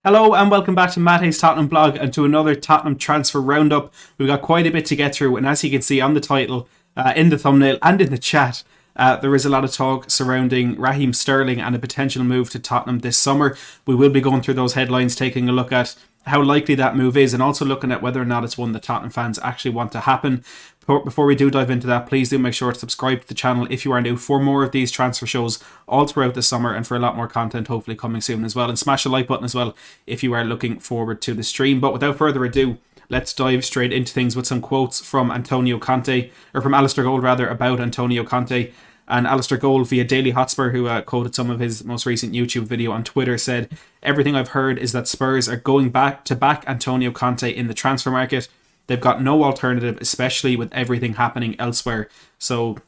Hello and welcome back to Matthew's Tottenham Blog and to another Tottenham transfer roundup. We've got quite a bit to get through, and as you can see on the title, in the thumbnail and in the chat, there is a lot of talk surrounding Raheem Sterling and a potential move to Tottenham this summer. We will be going through those headlines, taking a look at how likely that move is and also looking at whether or not it's one that Tottenham fans actually want to happen. Before we do dive into that, please do make sure to subscribe to the channel if you are new for more of these transfer shows all throughout the summer and for a lot more content hopefully coming soon as well. And smash the like button as well if you are looking forward to the stream. But without further ado, let's dive straight into things with some quotes from Antonio Conte, or from Alistair Gold rather, about Antonio Conte. And Alistair Gold via Daily Hotspur, who quoted some of his most recent YouTube video on Twitter, said, "Everything I've heard is that Spurs are going back to back Antonio Conte in the transfer market. They've got no alternative, especially with everything happening elsewhere." So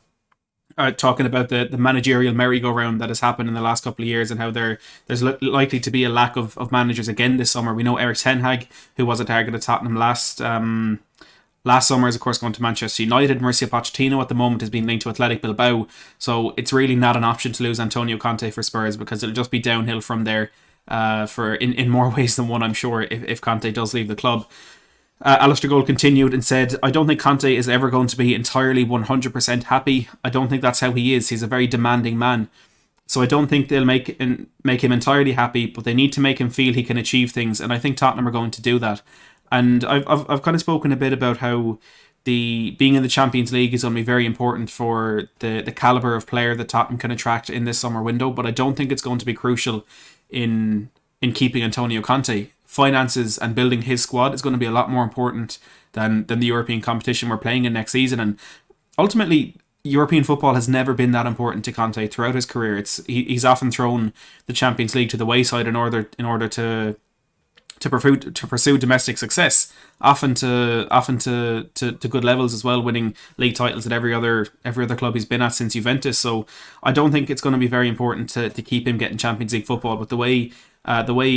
talking about the managerial merry-go-round that has happened in the last couple of years and how there's likely to be a lack of managers again this summer. We know Erik ten Hag, who was a target at Tottenham last summer, is of course going to Manchester United. Mauricio Pochettino at the moment is being linked to Athletic Bilbao. So it's really not an option to lose Antonio Conte for Spurs, because it'll just be downhill from there in more ways than one, I'm sure, if Conte does leave the club. Alistair Gold continued and said, "I don't think Conte is ever going to be entirely 100% happy. I don't think that's how he is. He's a very demanding man. So I don't think they'll make him entirely happy, but they need to make him feel he can achieve things, and I think Tottenham are going to do that." And I've kind of spoken a bit about how being in the Champions League is going to be very important for the caliber of player that Tottenham can attract in this summer window, but I don't think it's going to be crucial in keeping Antonio Conte. Finances and building his squad is going to be a lot more important than the European competition we're playing in next season. And ultimately, European football has never been that important to Conte throughout his career. He's often thrown the Champions League to the wayside in order to pursue domestic success, often to good levels as well, winning league titles at every other club he's been at since Juventus. So I don't think it's going to be very important to keep him getting Champions League football. But the way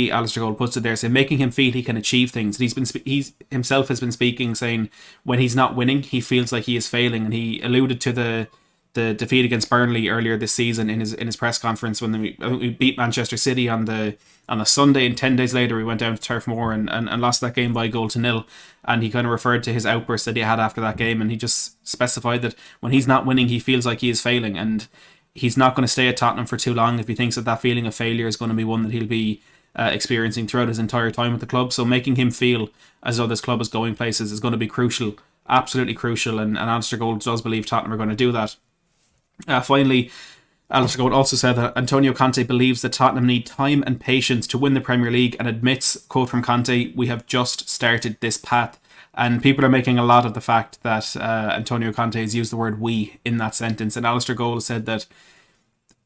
Alistair Gold puts it there, saying making him feel he can achieve things. He's himself has been speaking, saying when he's not winning, he feels like he is failing, and he alluded to the defeat against Burnley earlier this season in his press conference when we beat Manchester City on the Sunday, and 10 days later we went down to Turf Moor and lost that game by a goal to nil. And he kind of referred to his outburst that he had after that game, and he just specified that when he's not winning, he feels like he is failing, and he's not going to stay at Tottenham for too long if he thinks that feeling of failure is going to be one that he'll be experiencing throughout his entire time with the club. So making him feel as though this club is going places is going to be crucial, absolutely crucial, and Alistair Gold does believe Tottenham are going to do that. Finally, Alistair Gold also said that Antonio Conte believes that Tottenham need time and patience to win the Premier League, and admits, quote from Conte, "We have just started this path." And people are making a lot of the fact that Antonio Conte has used the word "we" in that sentence. And Alistair Gold said that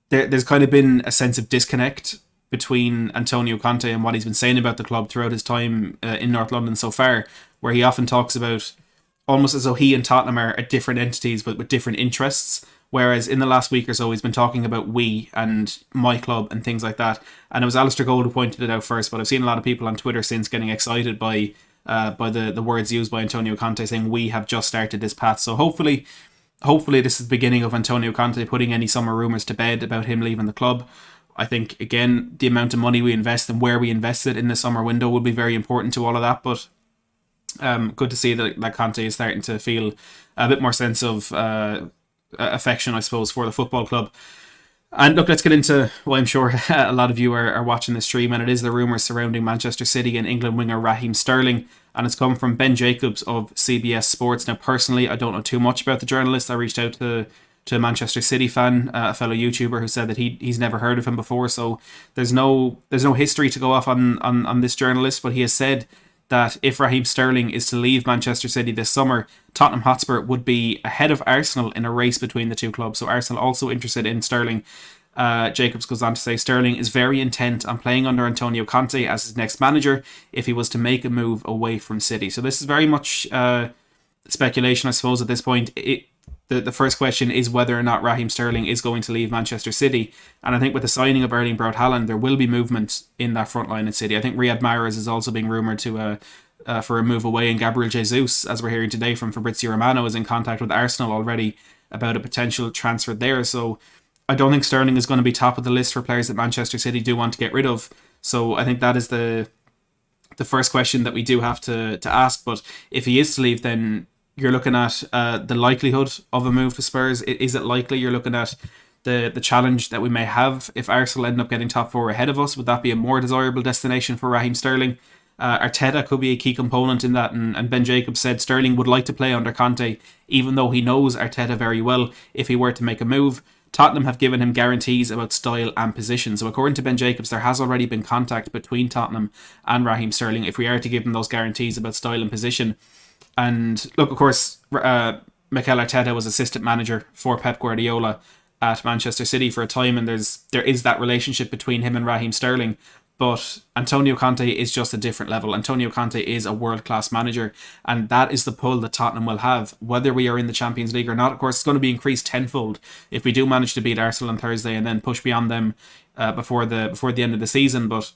there's kind of been a sense of disconnect between Antonio Conte and what he's been saying about the club throughout his time in North London so far, where he often talks about almost as though he and Tottenham are different entities but with different interests. Whereas in the last week or so, he's been talking about "we" and "my club" and things like that. And it was Alistair Gold who pointed it out first, but I've seen a lot of people on Twitter since getting excited by the words used by Antonio Conte, saying "we have just started this path." So hopefully this is the beginning of Antonio Conte putting any summer rumours to bed about him leaving the club. I think, again, the amount of money we invest and where we invest it in the summer window will be very important to all of that. But good to see that Conte is starting to feel a bit more sense of affection, I suppose, for the football club. And look, let's get into what I'm sure a lot of you are watching the stream, and it is the rumours surrounding Manchester City and England winger Raheem Sterling. And it's come from Ben Jacobs of CBS Sports. Now, personally, I don't know too much about the journalist. I reached out to a Manchester City fan, a fellow YouTuber, who said that he's never heard of him before. So there's no history to go off on this journalist, but he has said that if Raheem Sterling is to leave Manchester City this summer, Tottenham Hotspur would be ahead of Arsenal in a race between the two clubs. So Arsenal also interested in Sterling. Jacobs goes on to say, "Sterling is very intent on playing under Antonio Conte as his next manager if he was to make a move away from City." So this is very much speculation, I suppose, at this point. The first question is whether or not Raheem Sterling is going to leave Manchester City. And I think with the signing of Erling Braut Haaland, there will be movement in that front line in City. I think Riyad Mahrez is also being rumoured for a move away, and Gabriel Jesus, as we're hearing today from Fabrizio Romano, is in contact with Arsenal already about a potential transfer there. So I don't think Sterling is going to be top of the list for players that Manchester City do want to get rid of. So I think that is the the first question that we do have to ask. But if he is to leave, then you're looking at the likelihood of a move to Spurs. Is it likely? You're looking at the challenge that we may have if Arsenal end up getting top four ahead of us. Would that be a more desirable destination for Raheem Sterling? Arteta could be a key component in that, and Ben Jacobs said Sterling would like to play under Conte, even though he knows Arteta very well if he were to make a move. Tottenham have given him guarantees about style and position. So according to Ben Jacobs, there has already been contact between Tottenham and Raheem Sterling if we are to give him those guarantees about style and position. And look, of course, Mikel Arteta was assistant manager for Pep Guardiola at Manchester City for a time, and there is that relationship between him and Raheem Sterling. But Antonio Conte is just a different level. Antonio Conte is a world-class manager, and that is the pull that Tottenham will have, whether we are in the Champions League or not. Of course, it's going to be increased tenfold if we do manage to beat Arsenal on Thursday and then push beyond them before the end of the season. But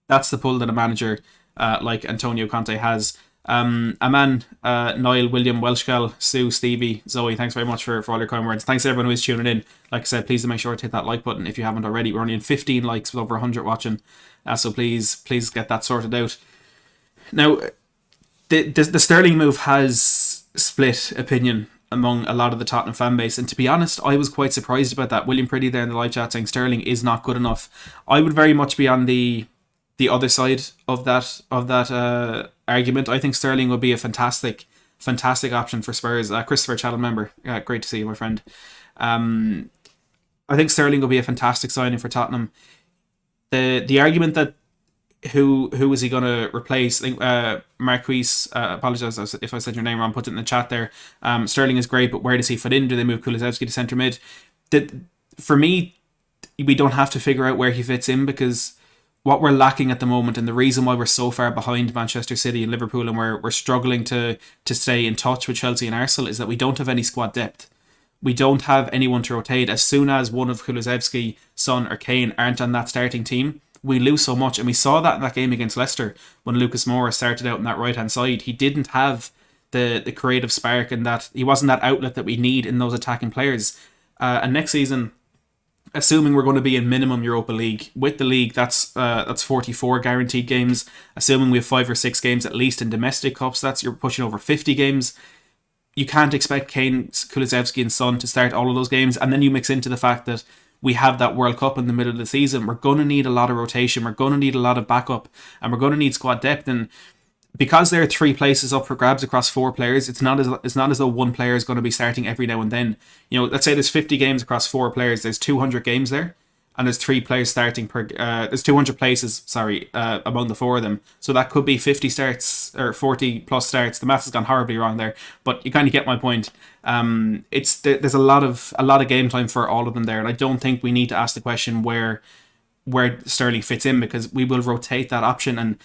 that's the pull that a manager like Antonio Conte has. Aman, Niall, William, Welshgal, Sue, Stevie, Zoe, thanks very much for all your kind words. Thanks to everyone who is tuning in. Like I said, please do make sure to hit that like button if you haven't already. We're only in 15 likes with over 100 watching, so please get that sorted out. Now, the Sterling move has split opinion among a lot of the Tottenham fan base, and to be honest, I was quite surprised about that. William Pretty there in the live chat saying Sterling is not good enough. I would very much be on the other side of that argument. I think Sterling would be a fantastic option for Spurs. Christopher, channel member, great to see you, my friend. I think Sterling will be a fantastic signing for Tottenham. The argument that who is he going to replace? I think Marquise, apologise if I said your name wrong, put it in the chat there. Sterling is great, but where does he fit in? Do they move Kulusevski to centre mid? For me, we don't have to figure out where he fits in, because what we're lacking at the moment, and the reason why we're so far behind Manchester City and Liverpool, and we're struggling to stay in touch with Chelsea and Arsenal, is that we don't have any squad depth. We don't have anyone to rotate. As soon as one of Kulusevski, Son or Kane aren't on that starting team, we lose so much. And we saw that in that game against Leicester when Lucas Moura started out on that right hand side. He didn't have the creative spark, and that he wasn't that outlet that we need in those attacking players. And next season, assuming we're going to be in minimum Europa League, with the league, that's 44 guaranteed games. Assuming we have 5 or 6 games at least in domestic cups, you're pushing over 50 games. You can't expect Kane, Kulusevski and Son to start all of those games, and then you mix into the fact that we have that World Cup in the middle of the season. We're going to need a lot of rotation, we're going to need a lot of backup, and we're going to need squad depth. And because there are 3 places up for grabs across 4 players, it's not as though one player is going to be starting every now and then. Let's say there's 50 games across 4 players. There's 200 games there, and there's 3 players starting per. There's 200 places, among the 4 of them. So that could be 50 starts or 40 plus starts. The maths has gone horribly wrong there, but you kind of get my point. There's a lot of game time for all of them there, and I don't think we need to ask the question where Sterling fits in, because we will rotate that option. And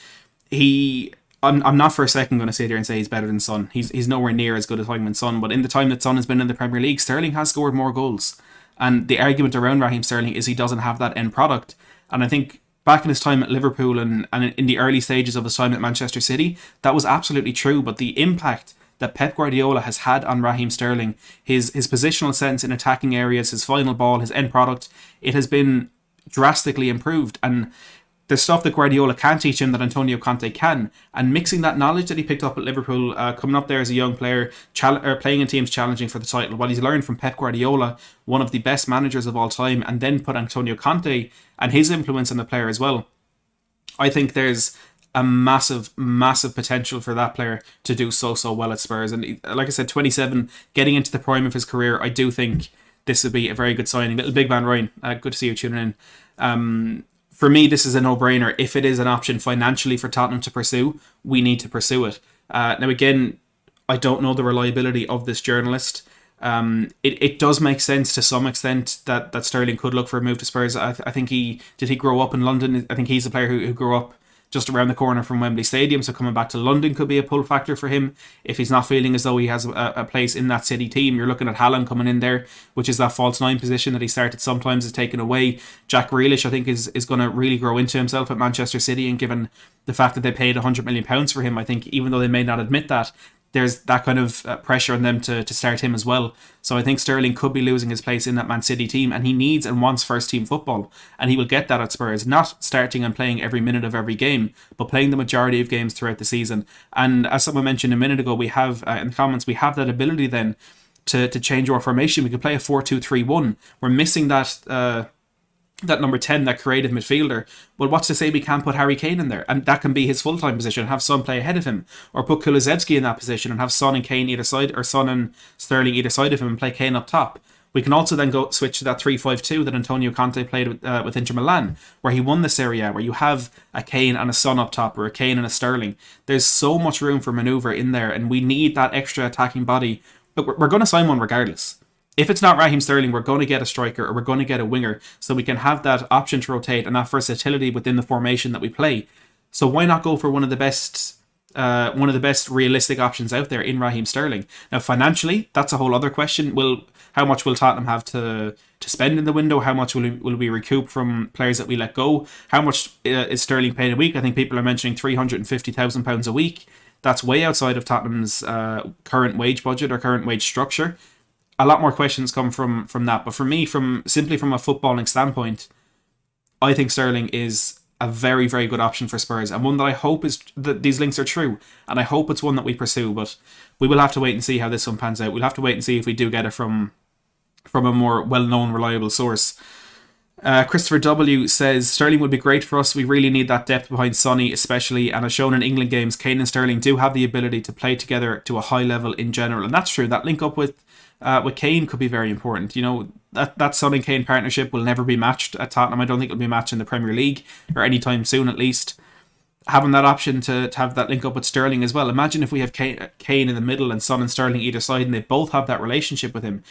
I'm not for a second going to sit here and say he's better than Son. He's nowhere near as good as Heung-min Son, but in the time that Son has been in the Premier League, Sterling has scored more goals. And the argument around Raheem Sterling is he doesn't have that end product. And I think back in his time at Liverpool and in the early stages of his time at Manchester City, that was absolutely true. But the impact that Pep Guardiola has had on Raheem Sterling, his positional sense in attacking areas, his final ball, his end product, it has been drastically improved. And the stuff that Guardiola can't teach him that Antonio Conte can, and mixing that knowledge that he picked up at Liverpool, coming up there as a young player, playing in teams challenging for the title, what he's learned from Pep Guardiola, one of the best managers of all time, and then put Antonio Conte and his influence on the player as well. I think there's a massive potential for that player to do so well at Spurs. And like I said, 27, getting into the prime of his career, I do think this would be a very good signing. Little Big Man Ryan, good to see you tuning in. For me, this is a no-brainer. If it is an option financially for Tottenham to pursue, we need to pursue it. Now, again, I don't know the reliability of this journalist. It does make sense to some extent that Sterling could look for a move to Spurs. I think he grow up in London. I think he's a player who grew up just around the corner from Wembley Stadium, so coming back to London could be a pull factor for him if he's not feeling as though he has a place in that City team. You're looking at Haaland coming in there, which is that false 9 position that he started sometimes is taken away. Jack Grealish, I think, is going to really grow into himself at Manchester City, and given the fact that they paid £100 million for him, I think even though they may not admit that, there's that kind of pressure on them to start him as well. So I think Sterling could be losing his place in that Man City team, and he needs and wants first team football, and he will get that at Spurs, not starting and playing every minute of every game, but playing the majority of games throughout the season. And as someone mentioned a minute ago, we have in the comments, we have that ability then to change our formation. We could play a 4-2-3-1. We're missing that number 10, that creative midfielder. Well, what's to say we can't put Harry Kane in there? And that can be his full-time position and have Son play ahead of him. Or put Kulusevski in that position and have Son and Kane either side, or Son and Sterling either side of him, and play Kane up top. We can also then go switch to that 3-5-2 that Antonio Conte played with Inter Milan, where he won the Serie A, where you have a Kane and a Son up top, or a Kane and a Sterling. There's so much room for manoeuvre in there, and we need that extra attacking body. But we're going to sign one regardless. If it's not Raheem Sterling, we're going to get a striker, or we're going to get a winger, so we can have that option to rotate and that versatility within the formation that we play. So why not go for one of the best realistic options out there in Raheem Sterling? Now, financially, that's a whole other question. How much will Tottenham have to spend in the window? How much will we recoup from players that we let go? How much is Sterling paid a week? I think people are mentioning £350,000 a week. That's way outside of Tottenham's current wage budget or current wage structure. A lot more questions come from that. But for me, simply from a footballing standpoint, I think Sterling is a very, very good option for Spurs, and one that I hope is that these links are true, and I hope it's one that we pursue. But we will have to wait and see how this one pans out. We'll have to wait and see if we do get it from a more well-known, reliable source. Christopher W says, Sterling would be great for us. We really need that depth behind Sonny, especially, and as shown in England games, Kane and Sterling do have the ability to play together to a high level in general, and that's true. That link up with Kane could be very important. You know, that Son and Kane partnership will never be matched at Tottenham. I don't think it'll be matched in the Premier League, or anytime soon at least. Having that option to have that link up with Sterling as well. Imagine if we have Kane in the middle and Son and Sterling either side, and they both have that relationship with him.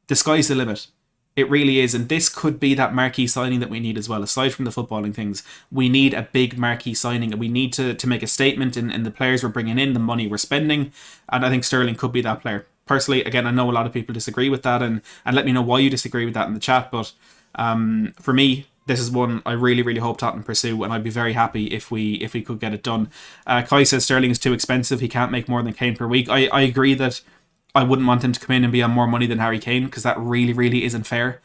The sky's the limit. It really is, and this could be that marquee signing that we need as well. Aside from the footballing things, we need a big marquee signing, and we need to make a statement in the players we're bringing in, the money we're spending, and I think Sterling could be that player. Personally, again, I know a lot of people disagree with that, and let me know why you disagree with that in the chat, but for me, this is one I really, really hope Tottenham pursue, and I'd be very happy if we could get it done. Kai says Sterling is too expensive. He can't make more than Kane per week. I agree that I wouldn't want him to come in and be on more money than Harry Kane, because that really, really isn't fair.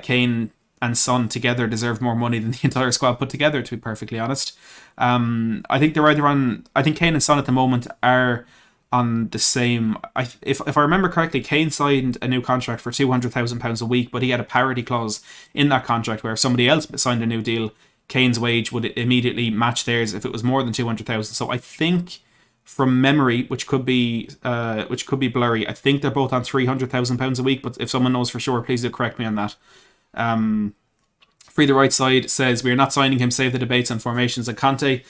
Kane and Son together deserve more money than the entire squad put together, to be perfectly honest. I think they're either on... I think Kane and Son at the moment are on the same... If I remember correctly, Kane signed a new contract for £200,000 a week, but he had a parity clause in that contract where if somebody else signed a new deal, Kane's wage would immediately match theirs if it was more than $200,000. So I think, from memory, which could be blurry, I think they're both on £300,000 a week, but if someone knows for sure, please do correct me on that. Free the Right Side says, we are not signing him, save the debates on formations and Conte.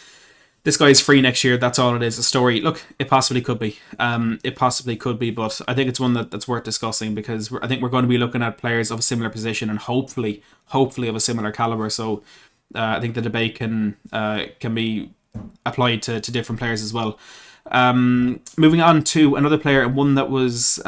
This guy is free next year, that's all it is, a story. Look, it possibly could be. But I think it's one that's worth discussing, because I think we're going to be looking at players of a similar position and hopefully of a similar caliber. So I think the debate can be applied to different players as well. Moving on to another player, and one that was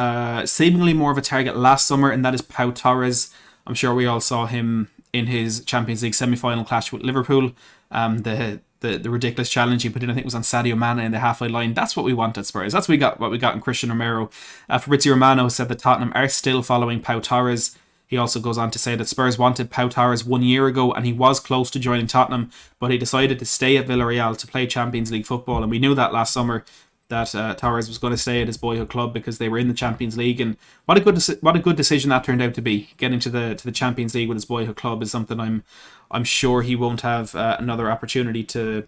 seemingly more of a target last summer, and that is Pau Torres. I'm sure we all saw him in his Champions League semi-final clash with Liverpool. The ridiculous challenge he put in, I think it was on Sadio Mane in the halfway line. That's what we want at Spurs. That's what we got in Christian Romero. Fabrizio Romano said that Tottenham are still following Pau Torres. He also goes on to say that Spurs wanted Pau Torres 1 year ago, and he was close to joining Tottenham, but he decided to stay at Villarreal to play Champions League football. And we knew that last summer, that Torres was going to stay at his boyhood club because they were in the Champions League. And what a good decision that turned out to be. Getting to the Champions League with his boyhood club is something I'm sure he won't have another opportunity to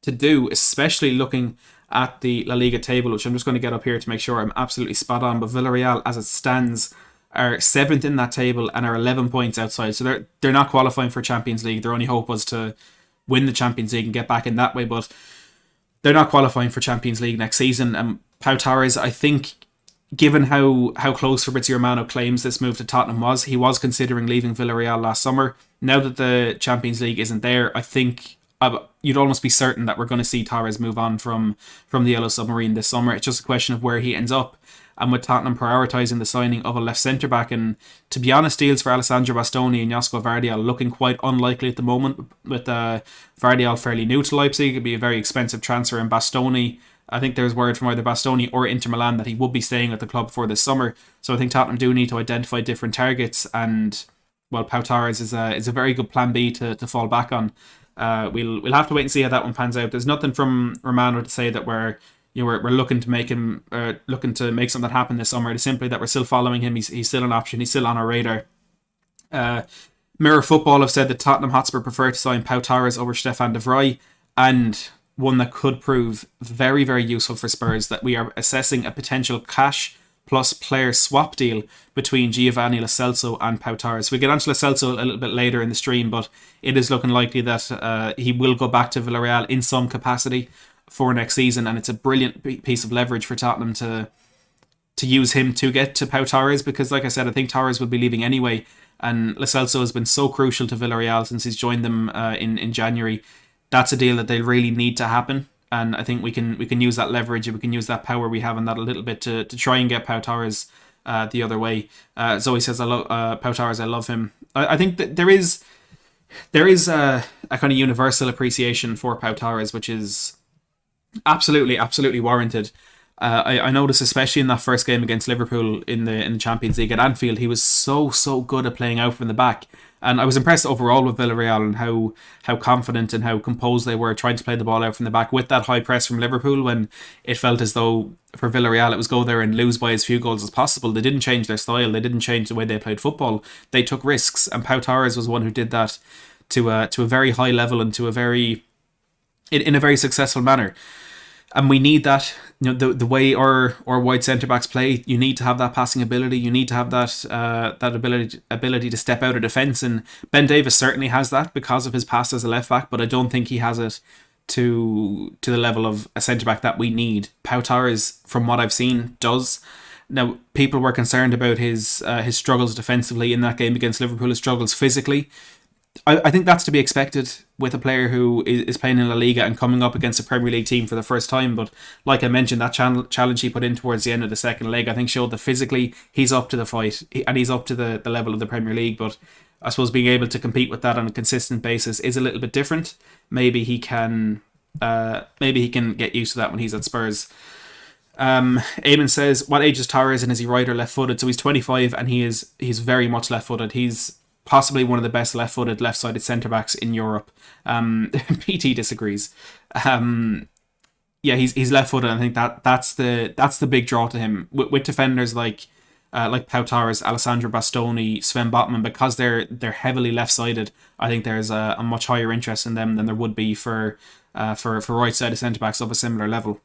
do, especially looking at the La Liga table, which I'm just going to get up here to make sure I'm absolutely spot on. But Villarreal, as it stands, are 7th in that table and are 11 points outside. So they're not qualifying for Champions League. Their only hope was to win the Champions League and get back in that way, but they're not qualifying for Champions League next season. And Pau Torres, I think, given how close Fabrizio Romano claims this move to Tottenham was, he was considering leaving Villarreal last summer. Now that the Champions League isn't there, I think you'd almost be certain that we're going to see Torres move on from the Yellow Submarine this summer. It's just a question of where he ends up. And with Tottenham prioritising the signing of a left centre-back, and to be honest, deals for Alessandro Bastoni and Josko Vardiol looking quite unlikely at the moment, with Vardiol fairly new to Leipzig. It'd be a very expensive transfer, and Bastoni I think there's word from either Bastoni or Inter Milan that he would be staying at the club for this summer. So I think Tottenham do need to identify different targets, and well, Pau Torres is a very good plan B to fall back on. We'll have to wait and see how that one pans out. There's nothing from Romano to say that we're looking to make him looking to make something happen this summer. It's simply that we're still following him. He's still an option. He's still on our radar. Mirror Football have said that Tottenham Hotspur prefer to sign Pau Torres over Stefan de Vrij, and one that could prove very, very useful for Spurs, that we are assessing a potential cash plus player swap deal between Giovanni Lo Celso and Pau Torres. We'll get onto Lo Celso a little bit later in the stream, but it is looking likely that he will go back to Villarreal in some capacity for next season, and it's a brilliant piece of leverage for Tottenham to use him to get to Pau Torres, because like I said, I think Torres will be leaving anyway, and Lo Celso has been so crucial to Villarreal since he's joined them in January. That's a deal that they really need to happen, and I think we can use that leverage, and we can use that power we have in that a little bit to try and get Pau Torres the other way. Zoe says, "I love Pau Torres. I love him." I think that there is a kind of universal appreciation for Pau Torres, which is absolutely warranted. I noticed, especially in that first game against Liverpool in the Champions League at Anfield, he was so good at playing out from the back. And I was impressed overall with Villarreal and how confident and how composed they were trying to play the ball out from the back with that high press from Liverpool, when it felt as though for Villarreal it was go there and lose by as few goals as possible. They didn't change their style. They didn't change the way they played football. They took risks, and Pau Torres was one who did that to a very high level and in a very successful manner. And we need that. You know, the way our wide centre backs play, you need to have that passing ability. You need to have that ability to step out of defence. And Ben Davies certainly has that because of his pass as a left back, but I don't think he has it to the level of a centre back that we need. Pau Torres, from what I've seen, does. Now, people were concerned about his struggles defensively in that game against Liverpool, his struggles physically. I think that's to be expected with a player who is playing in La Liga and coming up against a Premier League team for the first time. But like I mentioned, that challenge he put in towards the end of the second leg, I think showed that physically he's up to the fight and he's up to the level of the Premier League. But I suppose being able to compete with that on a consistent basis is a little bit different. Maybe he can get used to that when he's at Spurs. Eamon says, what age is Torres and is he right or left footed? So he's 25 and he's very much left footed. He's possibly one of the best left-footed, left-sided centre-backs in Europe. PT disagrees. He's left-footed. I think that's the big draw to him. With defenders like Pau Torres, Alessandro Bastoni, Sven Botman, because they're heavily left-sided, I think there's a much higher interest in them than there would be for right-sided centre-backs of a similar level.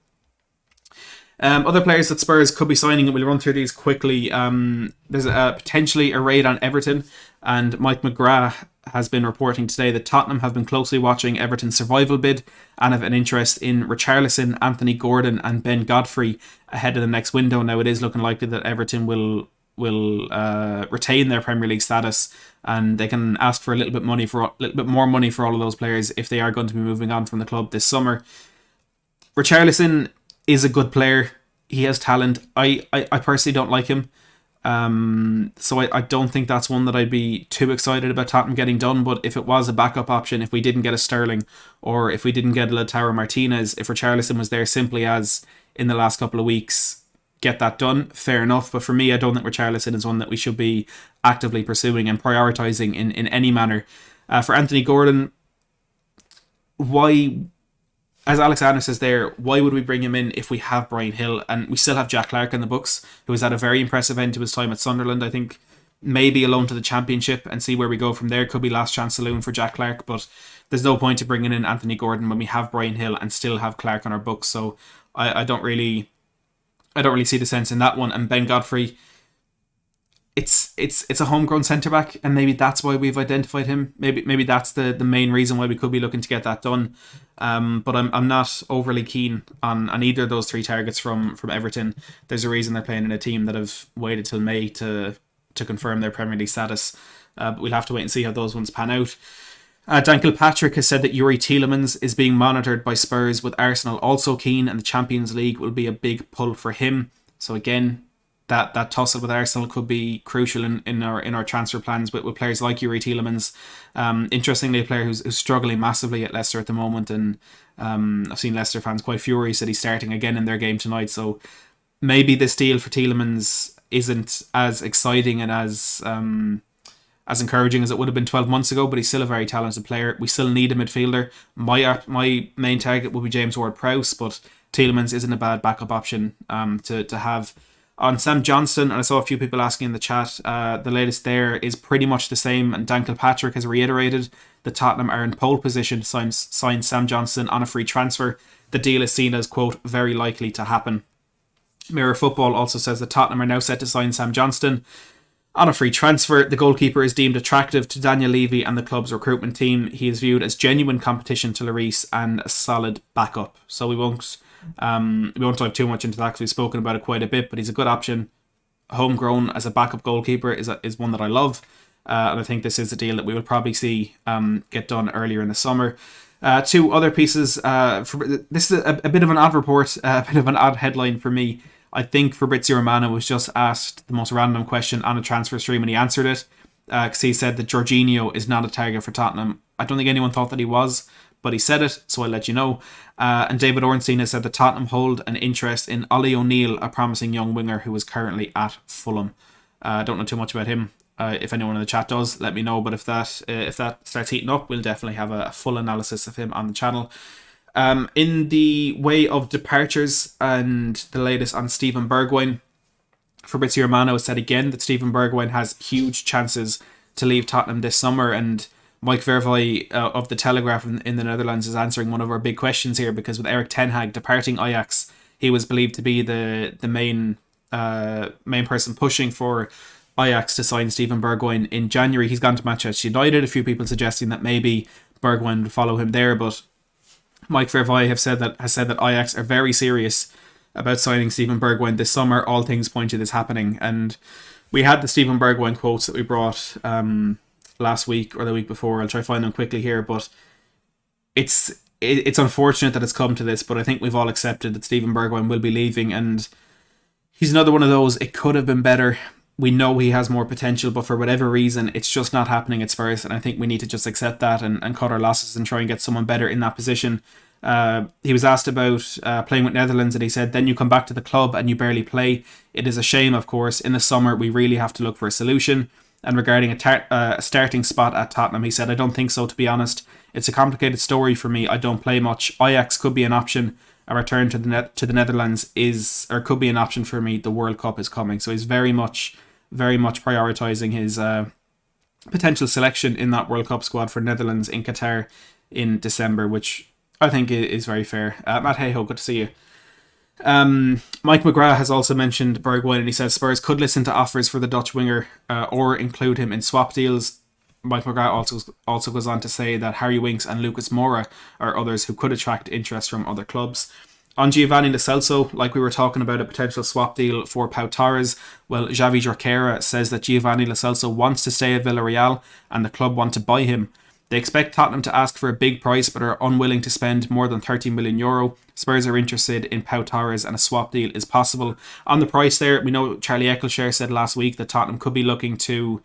Other players that Spurs could be signing, and we'll run through these quickly. There's potentially a raid on Everton, and Mike McGrath has been reporting today that Tottenham have been closely watching Everton's survival bid and have an interest in Richarlison, Anthony Gordon and Ben Godfrey ahead of the next window. Now, it is looking likely that Everton will retain their Premier League status, and they can ask for a little bit more money for all of those players if they are going to be moving on from the club this summer. Richarlison is a good player. He has talent. I personally don't like him. So I don't think that's one that I'd be too excited about Tottenham getting done. But if it was a backup option, if we didn't get a Sterling or if we didn't get a Lautaro Martinez, if Richarlison was there simply as in the last couple of weeks, get that done, fair enough. But for me, I don't think Richarlison is one that we should be actively pursuing and prioritising in any manner. For Anthony Gordon, why... As Alexander says there, why would we bring him in if we have Bryan Hill and we still have Jack Clarke in the books, who has had a very impressive end to his time at Sunderland? I think maybe a loan to the Championship and see where we go from there. Could be last chance saloon for Jack Clarke, but there's no point to bringing in Anthony Gordon when we have Bryan Hill and still have Clarke on our books. So I don't really see the sense in that one. And Ben Godfrey, it's a homegrown centre back, and maybe that's why we've identified him. Maybe that's the main reason why we could be looking to get that done. But I'm not overly keen on either of those three targets from Everton. There's a reason they're playing in a team that have waited till May to confirm their Premier League status. But we'll have to wait and see how those ones pan out. Dan Kilpatrick has said that Yuri Tielemans is being monitored by Spurs, with Arsenal also keen, and the Champions League will be a big pull for him. So again, that tussle with Arsenal could be crucial in our transfer plans with players like Yuri Tielemans. Interestingly, a player who's struggling massively at Leicester at the moment, and I've seen Leicester fans quite furious that he's starting again in their game tonight. So maybe this deal for Tielemans isn't as exciting and as encouraging as it would have been 12 months ago, but he's still a very talented player. We still need a midfielder. My main target will be James Ward-Prowse, but Tielemans isn't a bad backup option to have. On Sam Johnstone, and I saw a few people asking in the chat, the latest there is pretty much the same, and Dan Kilpatrick has reiterated that Tottenham are in pole position to sign Sam Johnstone on a free transfer. The deal is seen as, quote, very likely to happen. Mirror Football also says that Tottenham are now set to sign Sam Johnstone on a free transfer. The goalkeeper is deemed attractive to Daniel Levy and the club's recruitment team. He is viewed as genuine competition to Lloris and a solid backup. So we won't dive too much into that because we've spoken about it quite a bit, but he's a good option. Homegrown as a backup goalkeeper is one that I love. And I think this is a deal that we will probably see get done earlier in the summer. Two other pieces. This is a bit of an odd report, a bit of an odd headline for me. I think Fabrizio Romano was just asked the most random question on a transfer stream and he answered it because he said that Jorginho is not a target for Tottenham. I don't think anyone thought that he was, but he said it, so I'll let you know. And David Ornstein has said that Tottenham hold an interest in Ollie O'Neill, a promising young winger who is currently at Fulham. I don't know too much about him. If anyone in the chat does, let me know. But if that starts heating up, we'll definitely have a full analysis of him on the channel. In the way of departures and the latest on Steven Bergwijn, Fabrizio Romano has said again that Steven Bergwijn has huge chances to leave Tottenham this summer, and Mike Verwij of The Telegraph in the Netherlands is answering one of our big questions here, because with Erik ten Hag departing Ajax, he was believed to be the main person pushing for Ajax to sign Steven Bergwijn in January. He's gone to Manchester United. A few people suggesting that maybe Bergwijn would follow him there, but Mike Verwij has said that Ajax are very serious about signing Steven Bergwijn this summer. All things point to this happening, and we had the Steven Bergwijn quotes that we brought last week or the week before. I'll try to find them quickly here, but it's unfortunate that it's come to this, but I think we've all accepted that Steven Bergwijn will be leaving, and he's another one of those, it could have been better. We know he has more potential, but for whatever reason, it's just not happening at Spurs, and I think we need to just accept that and cut our losses and try and get someone better in that position. He was asked about playing with Netherlands, and he said, then you come back to the club and you barely play. It is a shame, of course. In the summer, we really have to look for a solution. And regarding a starting spot at Tottenham, he said, I don't think so, to be honest. It's a complicated story for me. I don't play much. Ajax could be an option. A return to the Netherlands could be an option for me. The World Cup is coming. So he's very much prioritising his potential selection in that World Cup squad for Netherlands in Qatar in December, which I think is very fair. Matt Hayhoe, good to see you. Mike McGrath has also mentioned Bergwijn, and he says Spurs could listen to offers for the Dutch winger or include him in swap deals. Mike McGrath also goes on to say that Harry Winks and Lucas Moura are others who could attract interest from other clubs. On Giovanni Lo Celso, like we were talking about a potential swap deal for Pau Torres, well, Xavi Jorquera says that Giovanni Lo Celso wants to stay at Villarreal and the club want to buy him. They expect Tottenham to ask for a big price but are unwilling to spend more than €30 million. Spurs are interested in Pau Torres and a swap deal is possible. On the price there, we know Charlie Eccleshare said last week that Tottenham could be looking to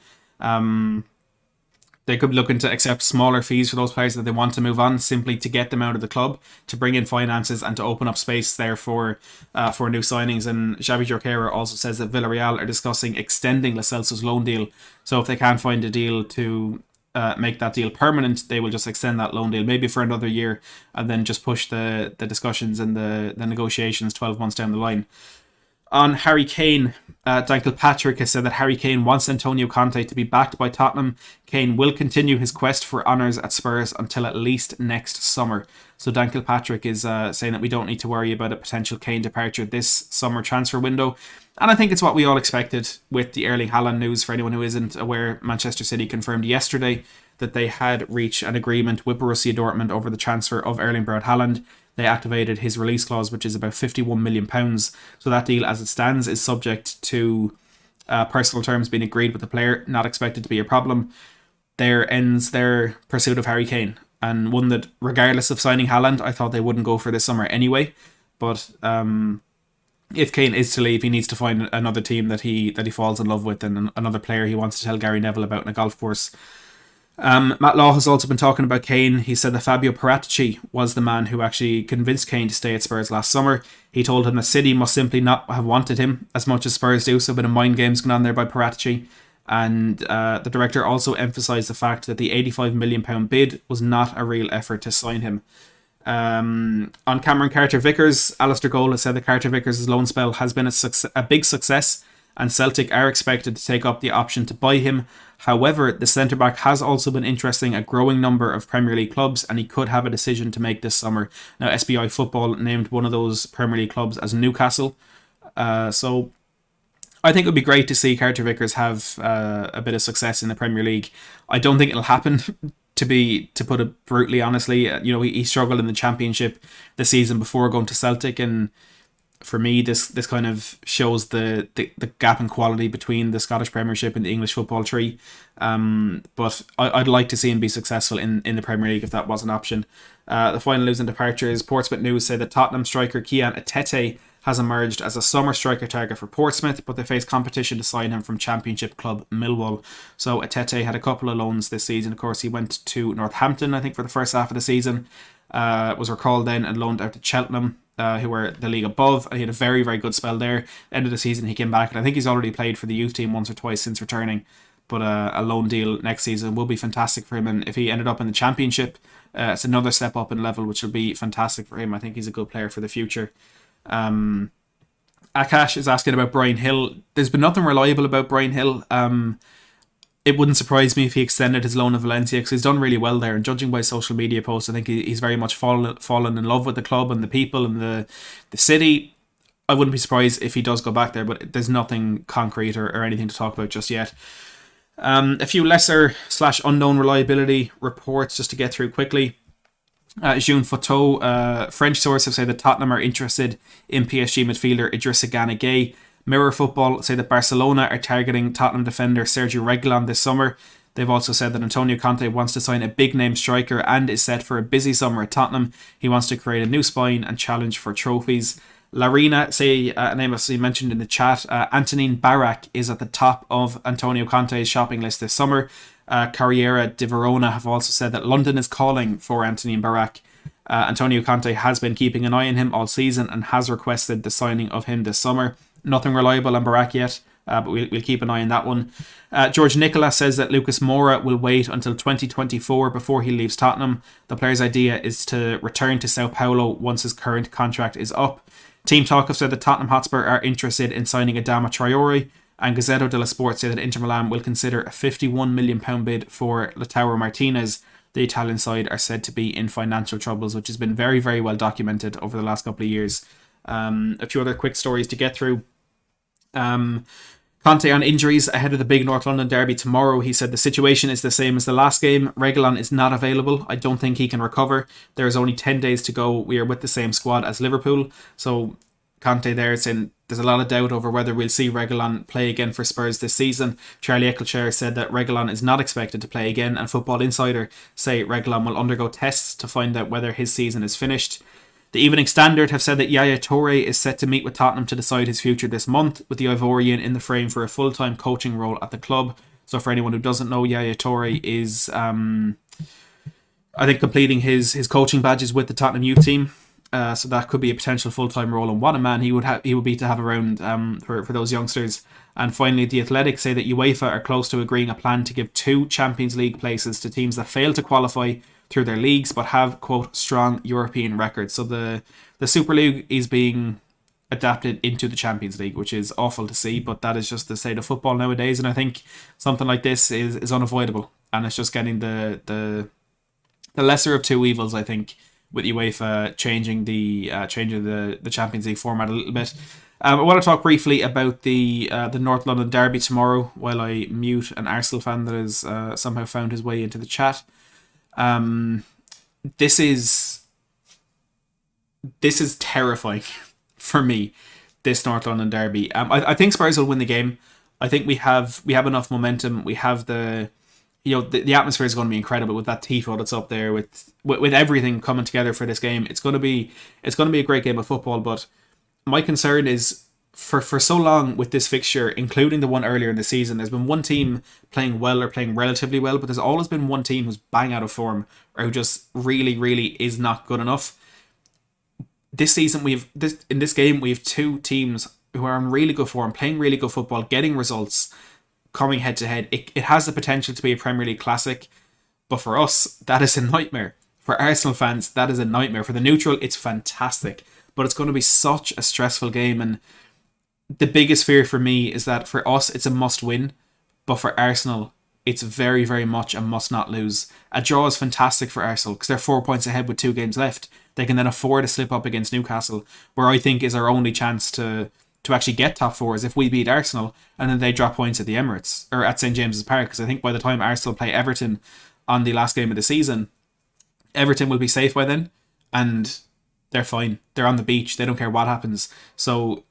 accept smaller fees for those players that they want to move on, simply to get them out of the club, to bring in finances and to open up space there for new signings. And Xavi Jorquera also says that Villarreal are discussing extending Lo Celso's loan deal. So if they can't find a deal to make that deal permanent, they will just extend that loan deal maybe for another year and then just push the discussions and the negotiations 12 months down the line. On Harry Kane, Dan Kilpatrick has said that Harry Kane wants Antonio Conte to be backed by Tottenham. Kane will continue his quest for honours at Spurs until at least next summer. So Dan Kilpatrick is saying that we don't need to worry about a potential Kane departure this summer transfer window. And I think it's what we all expected with the Erling Haaland news. For anyone who isn't aware, Manchester City confirmed yesterday that they had reached an agreement with Borussia Dortmund over the transfer of Erling Braut Haaland. They activated his release clause, which is about £51 million. So that deal, as it stands, is subject to personal terms being agreed with the player, not expected to be a problem. There ends their pursuit of Harry Kane, and one that, regardless of signing Haaland, I thought they wouldn't go for this summer anyway. But if Kane is to leave, he needs to find another team that he falls in love with, and another player he wants to tell Gary Neville about in a golf course. Matt Law has also been talking about Kane. He said that Fabio Paratici was the man who actually convinced Kane to stay at Spurs last summer. He told him that City must simply not have wanted him as much as Spurs do, so a bit of mind games going on there by Paratici. And the director also emphasised the fact that the £85 million bid was not a real effort to sign him. On Cameron Carter-Vickers, Alistair Gold has said that Carter-Vickers' loan spell has been a big success, and Celtic are expected to take up the option to buy him. However, the centre-back has also been interesting a growing number of Premier League clubs, and he could have a decision to make this summer. Now, SBI Football named one of those Premier League clubs as Newcastle. So I think it would be great to see Carter-Vickers have a bit of success in the Premier League. I don't think it'll happen, to put it brutally honestly. He struggled in the Championship the season before going to Celtic, and for me, this kind of shows the gap in quality between the Scottish Premiership and the English football tree. But I'd like to see him be successful in the Premier League if that was an option. The final news and departures. Portsmouth News say that Tottenham striker Kian Etete has emerged as a summer striker target for Portsmouth, but they face competition to sign him from Championship club Millwall. So Etete had a couple of loans this season. Of course, he went to Northampton, I think, for the first half of the season. Was recalled then and loaned out to Cheltenham, who were the league above, and he had a very, very good spell there. End of the season, he came back, and I think he's already played for the youth team once or twice since returning. But a loan deal next season will be fantastic for him, and if he ended up in the Championship, it's another step up in level, which will be fantastic for him. I think he's a good player for the future. Akash is asking about Brian Hill. There's been nothing reliable about Brian Hill. It wouldn't surprise me if he extended his loan of Valencia, because he's done really well there, and judging by social media posts, I think he's very much fallen in love with the club and the people and the city. I wouldn't be surprised if he does go back there, but there's nothing concrete or anything to talk about just yet. A few lesser/unknown reliability reports just to get through quickly. June Photo, French sources have said that Tottenham are interested in PSG midfielder Idrissa Gana Gueye. Mirror Football say that Barcelona are targeting Tottenham defender Sergio Reguilon this summer. They've also said that Antonio Conte wants to sign a big-name striker and is set for a busy summer at Tottenham. He wants to create a new spine and challenge for trophies. Larina say, a name as mentioned in the chat, Antonin Barak is at the top of Antonio Conte's shopping list this summer. Carriera de Verona have also said that London is calling for Antonin Barak. Antonio Conte has been keeping an eye on him all season and has requested the signing of him this summer. Nothing reliable on Barak yet, but we'll keep an eye on that one. George Nicola says that Lucas Moura will wait until 2024 before he leaves Tottenham. The player's idea is to return to Sao Paulo once his current contract is up. Team Talk have said that Tottenham Hotspur are interested in signing Adama Traore, and Gazzetta dello Sport say that Inter Milan will consider a £51 million bid for Lautaro Martinez. The Italian side are said to be in financial troubles, which has been very, very well documented over the last couple of years. A few other quick stories to get through. Conte on injuries ahead of the big North London derby tomorrow. He said the situation is the same as the last game. Reguilon is not available. I don't think he can recover. There is only 10 days to go. We are with the same squad as Liverpool. So Conte there saying there's a lot of doubt over whether we'll see Reguilon play again for Spurs this season. Charlie Eccleshare said that Reguilon is not expected to play again, and Football Insider say Reguilon will undergo tests to find out whether his season is finished. The Evening Standard have said that Yaya Toure is set to meet with Tottenham to decide his future this month, with the Ivorian in the frame for a full-time coaching role at the club. So for anyone who doesn't know, Yaya Toure is, I think, completing his coaching badges with the Tottenham youth team. So that could be a potential full-time role, and what a man he would be to have around for those youngsters. And finally, The Athletic say that UEFA are close to agreeing a plan to give 2 Champions League places to teams that fail to qualify through their leagues but have, quote, strong European records. So the Super League is being adapted into the Champions League, which is awful to see, but that is just the state of football nowadays, and I think something like this is unavoidable, and it's just getting the lesser of two evils, I think, with UEFA changing the Champions League format a little bit. I want to talk briefly about the North London derby tomorrow while I mute an Arsenal fan that has somehow found his way into the chat. This is terrifying for me, this North London derby. I think Spurs will win the game. I think we have enough momentum. We have the atmosphere is going to be incredible with that tifo that's up there, with everything coming together for this game. It's going to be a great game of football, but my concern is for so long with this fixture, including the one earlier in the season, there's been one team playing well or playing relatively well, but there's always been one team who's bang out of form or who just really, really is not good enough. This season, in this game, we have two teams who are in really good form, playing really good football, getting results, coming head to head. It has the potential to be a Premier League classic, but for us, that is a nightmare. For Arsenal fans, that is a nightmare. For the neutral, it's fantastic, but it's going to be such a stressful game. And the biggest fear for me is that for us, it's a must win, but for Arsenal, it's very, very much a must not lose. A draw is fantastic for Arsenal because they're 4 points ahead with 2 games left. They can then afford to slip up against Newcastle, where I think is our only chance to actually get top 4 is if we beat Arsenal and then they drop points at the Emirates or at St James's Park, because I think by the time Arsenal play Everton on the last game of the season, Everton will be safe by then and they're fine. They're on the beach. They don't care what happens. So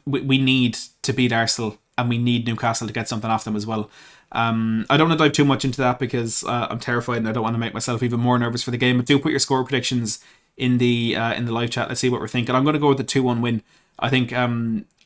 we need to beat Arsenal and we need Newcastle to get something off them as well. I don't want to dive too much into that because I'm terrified and I don't want to make myself even more nervous for the game. But do put your score predictions in the live chat. Let's see what we're thinking. I'm going to go with the 2-1 win. I think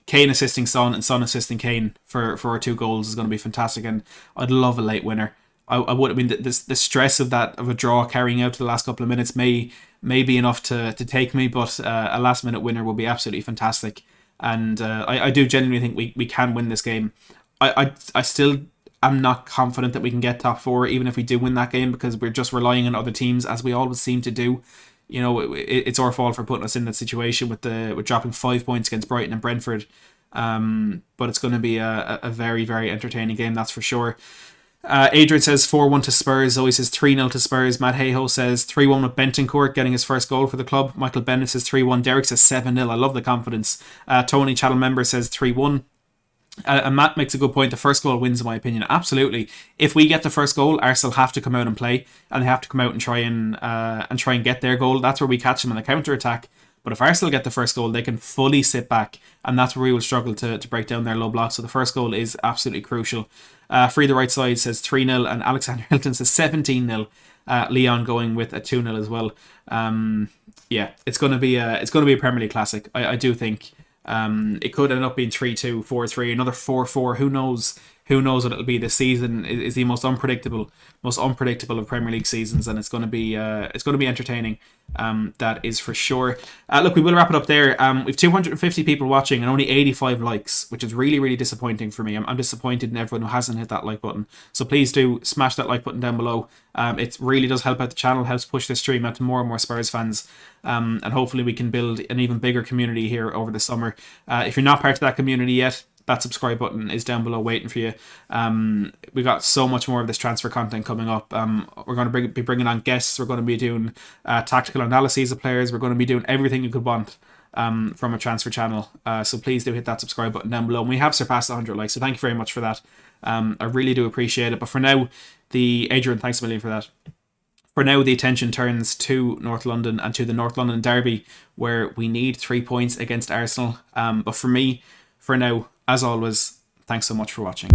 Kane assisting Son and Son assisting Kane for our 2 goals is going to be fantastic, and I'd love a late winner. I would. I mean, the stress of a draw carrying out to the last couple of minutes may be enough to take me, but a last minute winner will be absolutely fantastic. And I do genuinely think we can win this game. I still am not confident that we can get top 4 even if we do win that game, because we're just relying on other teams as we always seem to do. You know, it's our fault for putting us in that situation with dropping 5 points against Brighton and Brentford. But it's going to be a very, very entertaining game, that's for sure. Adrian says 4-1 to Spurs. Zoe says 3-0 to Spurs. Matt Hayhoe says 3-1 with Bentancur getting his first goal for the club. Michael Bennett says 3-1. Derek says 7-0. I love the confidence. Tony, channel member, says 3-1. And Matt makes a good point. The first goal wins, in my opinion. Absolutely. If we get the first goal, Arsenal have to come out and play, and they have to come out and try and get their goal. That's where we catch them in the counter attack. But if Arsenal get the first goal, they can fully sit back, and that's where we will struggle to break down their low block. So the first goal is absolutely crucial. Free the right side says 3-0, and Alexander Hilton says 17-0. Leon going with a 2-0 as well. Yeah, it's going to be a Premier League classic. I do think. It could end up being 3-2, 4-3, another 4-4. Who knows? Who knows what it'll be? This season is the most unpredictable of Premier League seasons, and it's going to be entertaining. That is for sure. Look, we will wrap it up there. We've 250 people watching and only 85 likes, which is really, really disappointing for me. I'm disappointed in everyone who hasn't hit that like button. So please do smash that like button down below. It really does help out the channel, helps push this stream out to more and more Spurs fans. And hopefully we can build an even bigger community here over the summer. If you're not part of that community yet, that subscribe button is down below waiting for you. We've got so much more of this transfer content coming up. We're going to be bringing on guests. We're going to be doing tactical analyses of players. We're going to be doing everything you could want from a transfer channel. So please do hit that subscribe button down below. And we have surpassed 100 likes, so thank you very much for that. I really do appreciate it. But for now, Adrian, thanks a million for that. For now, the attention turns to North London and to the North London derby, where we need 3 points against Arsenal. But for me, for now, as always, thanks so much for watching.